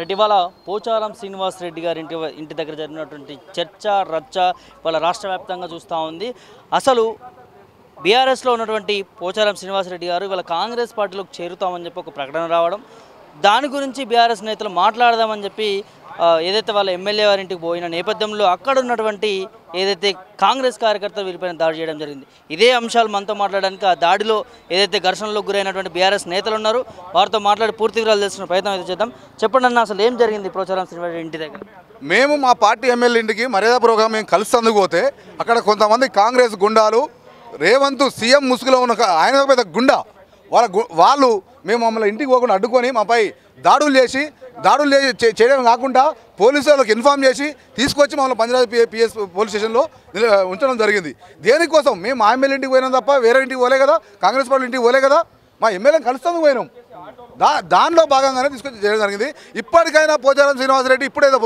ఇటీవల పోచారం శ్రీనివాస్ రెడ్డి గారి ఇంటి దగ్గర జరిగినటువంటి చర్చ రచ్చ వాళ్ళ రాష్ట్ర వ్యాప్తంగా చూస్తూ ఉంది. అసలు బీఆర్ఎస్లో ఉన్నటువంటి పోచారం శ్రీనివాస్ రెడ్డి గారు ఇవాళ కాంగ్రెస్ పార్టీలోకి చేరుతామని చెప్పి ఒక ప్రకటన రావడం, దాని గురించి బీఆర్ఎస్ నేతలు మాట్లాడదామని చెప్పి ఏదైతే వాళ్ళ ఎమ్మెల్యే వారింటికి పోయిన నేపథ్యంలో అక్కడ ఉన్నటువంటి ఏదైతే కాంగ్రెస్ కార్యకర్తలు వీరిపైన దాడి చేయడం జరిగింది. ఇదే అంశాలు మనతో మాట్లాడడానికి ఆ దాడిలో ఏదైతే ఘర్షణలో గురైనటువంటి బీఆర్ఎస్ నేతలు ఉన్నారో వారితో మాట్లాడి పూర్తి వివరాలు తెలుసుకునే ప్రయత్నం అయితే చేద్దాం. చెప్పండి అన్న, అసలు ఏం జరిగింది పోచారం శ్రీనివాస్ రెడ్డి ఇంటి దగ్గర? మేము మా పార్టీ ఎమ్మెల్యే ఇంటికి మర్యాదపూర్వకంగా మేము కలిసి పోతే అక్కడ కొంతమంది కాంగ్రెస్ గుండాలు రేవంత్ సీఎం ముసుగులో ఉన్న ఆయన పెద్ద గుండా వాళ్ళు మేము మమ్మల్ని ఇంటికి పోకుండా అడ్డుకొని మాపై దాడులు చేయడం కాకుండా పోలీసు వాళ్ళకి ఇన్ఫామ్ చేసి తీసుకొచ్చి మమ్మల్ని పంజాబ్ పిఎస్ పోలీస్ స్టేషన్లో ఉంచడం జరిగింది. దేనికోసం మేము మా ఎమ్మెల్యే ఇంటికి పోయినాం తప్ప వేరే ఇంటికి పోలే కదా, కాంగ్రెస్ పార్టీ ఇంటికి పోలే కదా, మా ఎమ్మెల్యేని కలుస్తాను పోయినాం. దానిలో భాగంగానే తీసుకొచ్చి చేయడం జరిగింది. ఇప్పటికైనా పోచారం శ్రీనివాసరెడ్డి ఇప్పుడేదో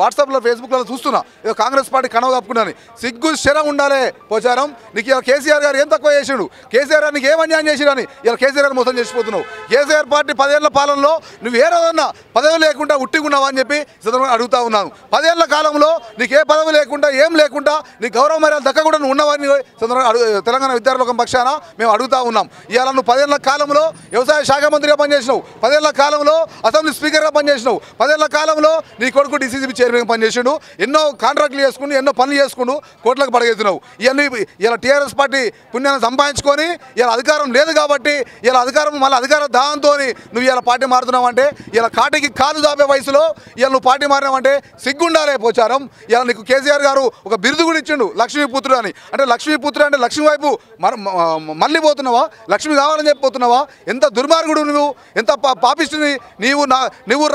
వాట్సాప్లో ఫేస్బుక్లో చూస్తున్నా ఏదో కాంగ్రెస్ పార్టీ కనవ కప్పుకున్నాను. సిగ్గు శరం ఉండాలే పోచారం. నీకు ఇలా కేసీఆర్ గారు ఏం తక్కువ చేసాడు, కేసీఆర్ గారు నీకు ఏం అన్యాయం చేసిరని ఇలా కేసీఆర్ గారు మోసం చేసిపోతున్నావు. కేసీఆర్ పార్టీ 10 ఏళ్ల పాలనలో నువ్వు ఏ రోజన్నా పదవి లేకుండా ఉట్టిగున్నావా అని చెప్పి సందర్భంగా అడుగుతా ఉన్నాను. 10 ఏళ్ల కాలంలో నీకు ఏ పదవి లేకుండా ఏం లేకుండా నీ గౌరవ మర్యాద దక్కకుండా నువ్వు ఉన్నవాడిని సందర్భంగా తెలంగాణ విద్యార్థుల పక్షాన మేము అడుగుతా ఉన్నాం. ఇవాళ నువ్వు 10 ఏళ్ల కాలంలో వ్యవసాయ శాఖ మంత్రిగా పనిచేసినావు, 10 ఏళ్ల కాలంలో అసెంబ్లీ స్పీకర్గా పనిచేసినావు, 10 ఏళ్ల కాలంలో నీ కొడుకు డీసీసీబీ చైర్మన్గా పనిచేసిండు, ఎన్నో కాంట్రాక్టులు చేసుకుని ఎన్నో పనులు చేసుకుంటూ కోట్లకు పడగెత్తున్నావు. ఇవన్నీ ఇలా టీఆర్ఎస్ పార్టీ పుణ్యాన్ని సంపాదించుకొని ఇలా అధికారం లేదు కాబట్టి ఇలా అధికారం మళ్ళీ అధికార దాహంతో నువ్వు ఇలా పార్టీ మారుతున్నావు అంటే ఇలా కాటికి కాలు దాపే వయసులో ఇలా నువ్వు పార్టీ మారినావంటే సిగ్గుండాలే పోచారం. ఇలా నీకు కేసీఆర్ గారు ఒక బిరుదు కూడా ఇచ్చిండు లక్ష్మీపుత్రుడు అని. అంటే లక్ష్మీపుత్రుడు అంటే లక్ష్మి వైపు మళ్ళీ పోతున్నావా, లక్ష్మి కావాలని చెప్పి పోతున్నావా? ఎంత దుర్మార్గుడు నువ్వు, ఎంత పాపిస్తుంది నువ్వు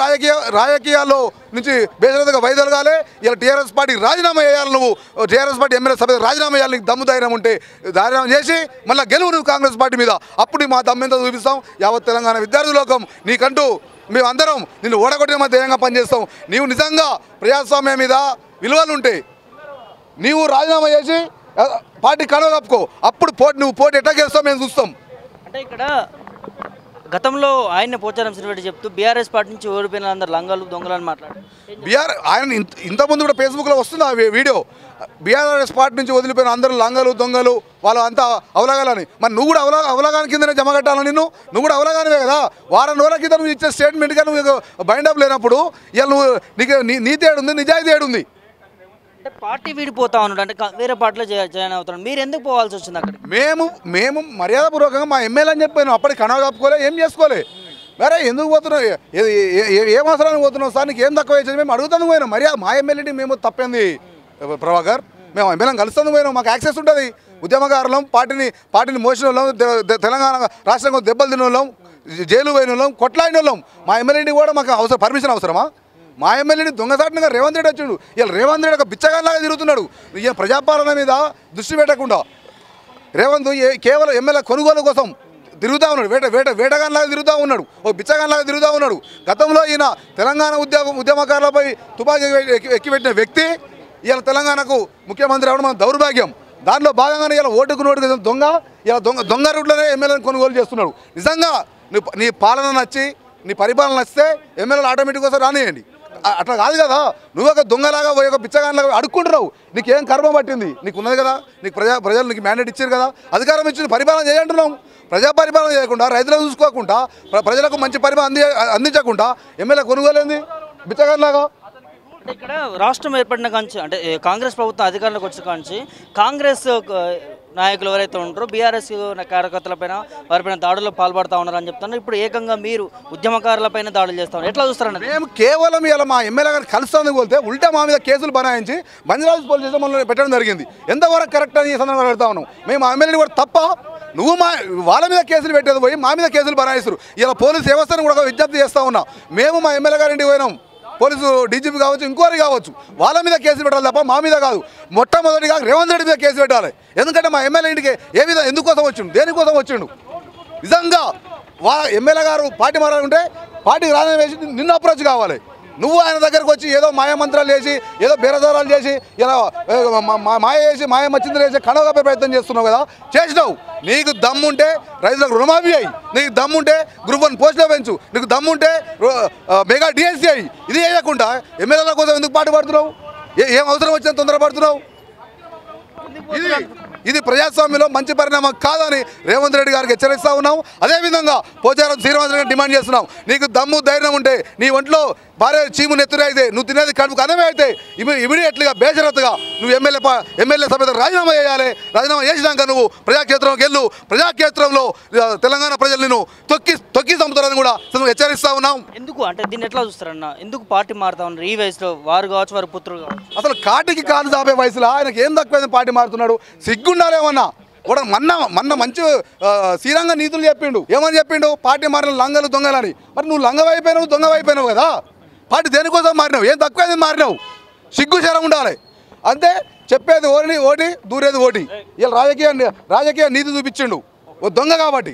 రాజకీయాల్లో నుంచి బేసరతగా వైదొలగాలే. ఇలా టీఆర్ఎస్ పార్టీ రాజీనామా చేయాలి, నువ్వు టీఆర్ఎస్ పార్టీ ఎమ్మెల్యే సభ రాజీనామా చేయాలి. నీకు దమ్ము ధైర్యం ఉంటే రాజీనామా చేసి మళ్ళీ గెలువు నువ్వు కాంగ్రెస్ పార్టీ మీద. అప్పుడు మా దమ్మెంతో చూపిస్తాం. యావత్ తెలంగాణ విద్యార్థి లోకం నీకంటూ మేమందరం నిన్ను ఓడగొట్టిన మా ధ్యేయంగా పనిచేస్తాం. నీవు నిజంగా ప్రజాస్వామ్యం మీద విలువలుంటే నీవు రాజీనామా చేసి పార్టీ కనువ కప్పుకో. అప్పుడు నువ్వు పోటీ ఎట్లా గెలుస్తావు మేము చూస్తాం. అంటే ఇక్కడ గతంలో ఆయన పోచారం శ్రీనివాస్ చెప్తూ బీఆర్ఎస్ పార్టీ నుంచి ఓడిపోయిన అందరు లంగాలు దొంగలు అని మాట్లాడారు. ఆయన ఇంతకుముందు కూడా ఫేస్బుక్లో వస్తుంది ఆ వీడియో. బీఆర్ఎస్ పార్టీ నుంచి వదిలిపోయిన అందరూ లంగలు దొంగలు వాళ్ళు అంతా అవలగాలని. మరి నువ్వు కూడా అవలగాని కిందనే జమ కట్టాలని నువ్వు కూడా అవలగానివే కదా. వారం రోజుల కింద నువ్వు ఇచ్చే స్టేట్మెంట్గా నువ్వు బైండప్ లేనప్పుడు ఇలా నువ్వు నీకు నీతి ఏడుంది, నిజాయితీ ఏడుంది? అంటే పార్టీ వీడిపోతా ఉన్నాడు, అంటే వేరే పార్టీలో జాయిన్ అవుతున్నాడు, మీరు ఎందుకు పోవాల్సి వచ్చింది అక్కడ? మేము మర్యాదపూర్వకంగా మా ఎమ్మెల్యే అని చెప్పాను. అప్పటికి కనవ కప్పుకోలే, ఏం చేసుకోలే. వేరే ఎందుకు పోతున్నావు, ఏం అవసరానికి పోతున్నావు సార్, నీకు ఏం తక్కువ వేసేది మేము అడుగుతాను పోయినాం. మర్యాద మా ఎమ్మెల్యేని మేము తప్పింది ప్రభాకర్. మేము ఎమ్మెల్యేని కలుస్తాను పోయినాం, మాకు యాక్సెస్ ఉంటుంది. ఉద్యమకారులం, పార్టీని మోసిన వాళ్ళం, తెలంగాణ రాష్ట్రంలో దెబ్బలు తిన్న వాళ్ళం, జైలు పోయిన వాళ్ళం, కొట్లాడిన వాళ్ళం. మా ఎమ్మెల్యేని కూడా మాకు పర్మిషన్ అవసరమా? మా ఎమ్మెల్యేని దొంగసాటిగా రేవంత్ రెడ్డి వచ్చాడు. ఇలా రేవంత్ రెడ్డి ఒక బిచ్చగాలాగా తిరుగుతున్నాడు. ఇక ప్రజాపాలన మీద దృష్టి పెట్టకుండా రేవంత్ కేవలం ఎమ్మెల్యే కొనుగోలు కోసం తిరుగుతూ ఉన్నాడు. వేటగానిలాగా తిరుగుతూ ఉన్నాడు, ఓ బిచ్చగానిలాగా తిరుగుతూ ఉన్నాడు. గతంలో ఈయన తెలంగాణ ఉద్యమకారులపై తుపాకీ ఎక్కిపెట్టిన వ్యక్తి ఇలా తెలంగాణకు ముఖ్యమంత్రి అవ్వడం మన దౌర్భాగ్యం. దానిలో భాగంగానే ఇలా ఓటుకు నోటుకు దొంగ రూట్లోనే ఎమ్మెల్యేని కొనుగోలు చేస్తున్నాడు. నిజంగా నీ పాలన నచ్చి నీ పరిపాలన నచ్చితే ఎమ్మెల్యేలు ఆటోమేటిక్ కోసం రానియండి. అట్లా కాదు కదా, నువ్వు ఒక దొంగలాగా ఒక బిచ్చగానిలాగా అడుక్కుంటున్నావు. నీకేం కర్మ పట్టింది? నీకు ఉన్నది కదా, నీకు ప్రజలు నీకు మ్యాండేట్ ఇచ్చారు కదా, అధికారం ఇచ్చి పరిపాలన చేయంటున్నావు. ప్రజా పరిపాలన చేయకుండా, రైతులను చూసుకోకుండా, ప్రజలకు మంచి పరిపాలన అందించకుండా ఎమ్మెల్యే కొనుగోలేంది బిచ్చగానిలాగా? ఇక్కడ రాష్ట్రం ఏర్పడిన కాంచి, అంటే కాంగ్రెస్ ప్రభుత్వం అధికారంలోకి వచ్చిన కాంచి కాంగ్రెస్ నాయకులు ఎవరైతే ఉంటారో బీఆర్ఎస్ కార్యకర్తలపైన వారిపైన దాడుల్లో పాల్పడుతూ ఉన్నారని చెప్తున్నారు. ఇప్పుడు ఏకంగా మీరు ఉద్యమకారులపైన దాడులు చేస్తా ఉన్నారు, ఎట్లా చూస్తారన్న? మేము కేవలం ఇలా మా ఎమ్మెల్యే గారు కలుస్తామని పోతే ఉల్టా మా మీద కేసులు బనాయించి బంజరాజ్ పోలీస్ స్టేషన్ పెట్టడం జరిగింది. ఎంతవరకు కరెక్ట్ అని ఈ సందర్భంగా పెడతా ఉన్నాం. మేము మా ఎమ్మెల్యేని కూడా తప్ప నువ్వు వాళ్ళ మీద కేసులు పెట్టేది పోయి మా మీద కేసులు బనాయిస్తారు. ఇలా పోలీసు వ్యవస్థను కూడా విజ్ఞప్తి చేస్తూ ఉన్నాం. మేము మా ఎమ్మెల్యే గారింటికి పోయినాం, పోలీసు డీజీపీ కావచ్చు, ఇంకోరి కావచ్చు, వాళ్ళ మీద కేసులు పెట్టాలి తప్ప మా మీద కాదు. మొట్టమొదటిగా రేవంత్ రెడ్డి మీద కేసు పెట్టాలి. ఎందుకంటే మా ఎమ్మెల్యే ఇంటికి ఎందుకోసం వచ్చిండు, దేనికోసం వచ్చిండు? నిజంగా ఎమ్మెల్యే గారు పార్టీ మారాలంటే పార్టీకి రాజీనామా వేసి నిన్ను అప్రోచ్ కావాలి. నువ్వు ఆయన దగ్గరకు వచ్చి ఏదో మాయమంత్రాలు చేసి ఏదో బేరదారాలు చేసి ఇలా మాయ చేసి మాయమచ్చిందులు చేసి కడవగపే ప్రయత్నం చేస్తున్నావు కదా, చేసినావు. నీకు దమ్ముంటే రైతులకు రుణమాఫీ అయ్యి, నీకు దమ్ముంటే గ్రూప్ 1 పోస్టులో పెంచు, నీకు దమ్ముంటే మెగా డిఎస్సీ అయ్యి. ఇది చేయకుండా ఎమ్మెల్యేల కోసం ఎందుకు పాటుపడుతున్నావు? ఏం అవసరం వచ్చినా తొందరపడుతున్నావు? ఇది ప్రజాస్వామ్యంలో మంచి పరిణామం కాదని రేవంత్ రెడ్డి గారికి హెచ్చరిస్తూ ఉన్నాం. అదేవిధంగా పోచారం శ్రీనివాసరెడ్డి డిమాండ్ చేస్తున్నాం. నీకు దమ్ము ధైర్యం ఉంటే, నీ ఒంట్లో భార్య చీము నెత్తురు అయితే, నువ్వు తినేది కడుపుకు అన్నమే అయితే ఇమీడియట్లీగా బేషరత్తుగా నువ్వు ఎమ్మెల్యే సభ్యతకు రాజీనామా చేయాలి. రాజీనామా చేసినాక నువ్వు ప్రజాక్షేత్రంకి వెళ్ళు. ప్రజాక్షేత్రంలో తెలంగాణ ప్రజలు నిన్ను తొక్కి చంపుతారని కూడా హెచ్చరిస్తూ ఉన్నాం. ఎందుకు అంటే దీన్ని ఎట్లా చూస్తారన్న? ఎందుకు పార్టీ మారుతా ఉన్నారు ఈ వయసులో? వారు కావచ్చు, వారి పుత్రులు కావచ్చు. అసలు కాటికి కాలు చాపే వయసులో ఆయనకి ఏం తక్కువైంది పార్టీ మారుతున్నాడు? సిగ్గుండాలేమన్నా కూడా మొన్న మంచి శ్రీరంగ నీతులు చెప్పిండు. ఏమని చెప్పిండు? పార్టీ మారిన లంగలు దొంగలని. మరి నువ్వు లంగవైపోయినావు, దొంగవైపోయినావు కదా. పార్టీ దేనికోసం మారినావు? ఏం తక్కువైంది మారినావు? సిగ్గు శరం ఉండాలి అంతే. చెప్పేది ఓటి, దూరేది ఓటి. ఇలా రాజకీయ నీతి చూపించిండు ఓ దొంగ కాబట్టి.